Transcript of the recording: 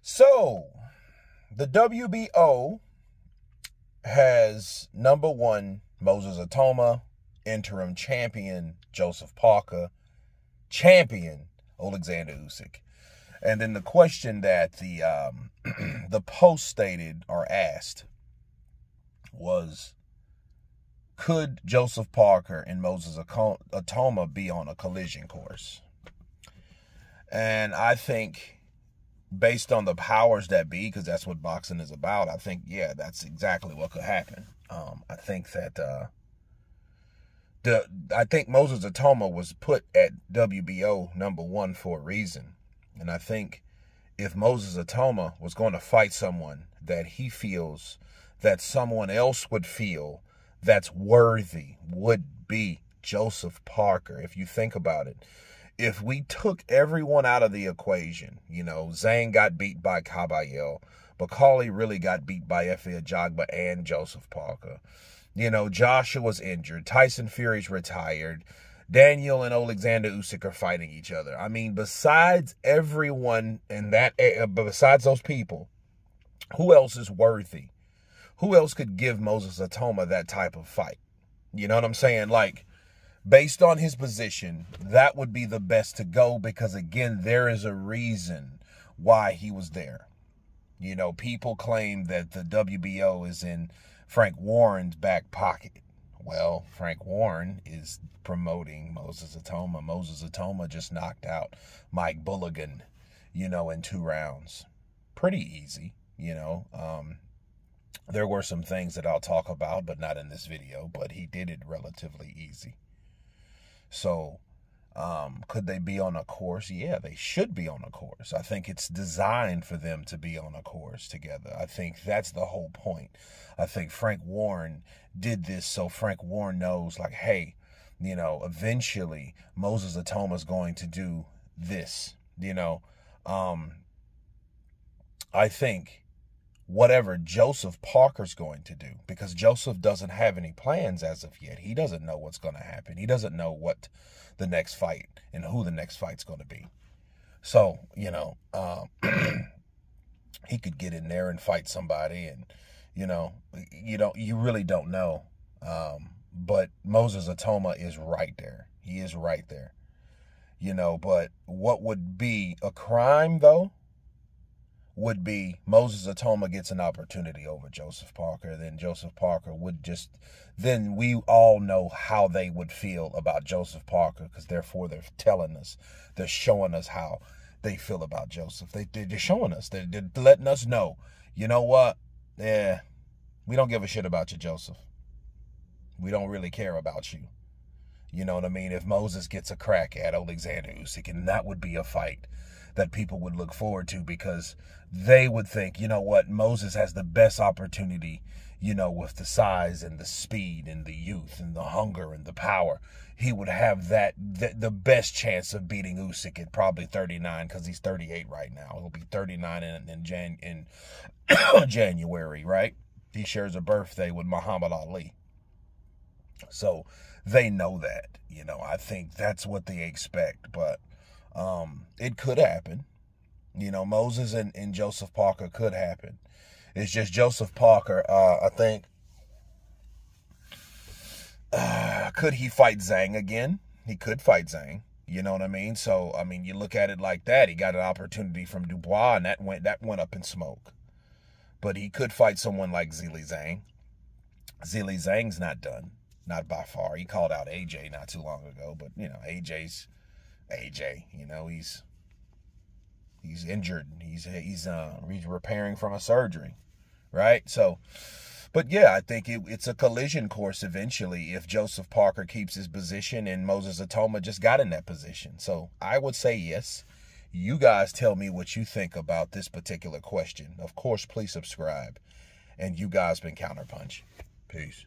So, the WBO has number one, Moses Itauma, interim champion, Joseph Parker, champion, Alexander Usyk. And then the question that the post stated or asked was, could Joseph Parker and Moses Itauma be on a collision course? And I think, based on the powers that be, because that's what boxing is about, I think, yeah, that's exactly what could happen. I think that I think Moses Itauma was put at WBO number one for a reason. And I think if Moses Itauma was going to fight someone that he feels that someone else would feel that's worthy, would be Joseph Parker. If you think about it, if we took everyone out of the equation, Zhang got beat by Caballero, Bakali really got beat by Efe Ajagba and Joseph Parker. Joshua's injured. Tyson Fury's retired. Daniel and Alexander Usyk are fighting each other. I mean, besides everyone in that, besides those people, who else is worthy? Who else could give Moses Itauma that type of fight? You know what I'm saying? Like, based on his position, that would be the best to go because, again, there is a reason why he was there. People claim that the WBO is in Frank Warren's back pocket. Well, Frank Warren is promoting Moses Itauma. Moses Itauma just knocked out Mike Bulligan, in 2 rounds. Pretty easy, There were some things that I'll talk about, but not in this video, but he did it relatively easy. So, could they be on a course? Yeah, they should be on a course. I think it's designed for them to be on a course together. I think that's the whole point. I think Frank Warren did this so Frank Warren knows, like, hey, eventually Moses Itauma is going to do this. I think whatever Joseph Parker's going to do, because Joseph doesn't have any plans as of yet. He doesn't know what's going to happen. He doesn't know what the next fight and who the next fight's going to be. So, he could get in there and fight somebody, and, you really don't know. But Moses Itauma is right there. He is right there. But what would be a crime, though, would be Moses Itauma gets an opportunity over Joseph Parker. Then Joseph Parker would then we all know how they would feel about Joseph Parker, because therefore they're telling us, they're showing us how they feel about Joseph. They're showing us, they're letting us know, you know what? Yeah, we don't give a shit about you, Joseph. We don't really care about you. You know what I mean? If Moses gets a crack at Alexander Usyk, and that would be a fight that people would look forward to, because they would think, you know what, Moses has the best opportunity, with the size and the speed and the youth and the hunger and the power. He would have the best chance of beating Usyk at probably 39, because he's 38 right now. He'll be 39 in January, right? He shares a birthday with Muhammad Ali. So they know that, I think that's what they expect, but it could happen. Moses and Joseph Parker could happen. It's just Joseph Parker, I think, could he fight Zhang again? He could fight Zhang. You know what I mean? So, I mean, you look at it like that. He got an opportunity from Dubois, and that went up in smoke. But he could fight someone like Zhilei Zhang. Zhilei Zhang's not done. Not by far. He called out AJ not too long ago, but, AJ's AJ. He's injured. He's repairing from a surgery, right? So, but yeah, I think it's a collision course eventually if Joseph Parker keeps his position and Moses Itauma just got in that position. So I would say yes. You guys tell me what you think about this particular question. Of course, please subscribe. And you guys been Counterpunch. Peace.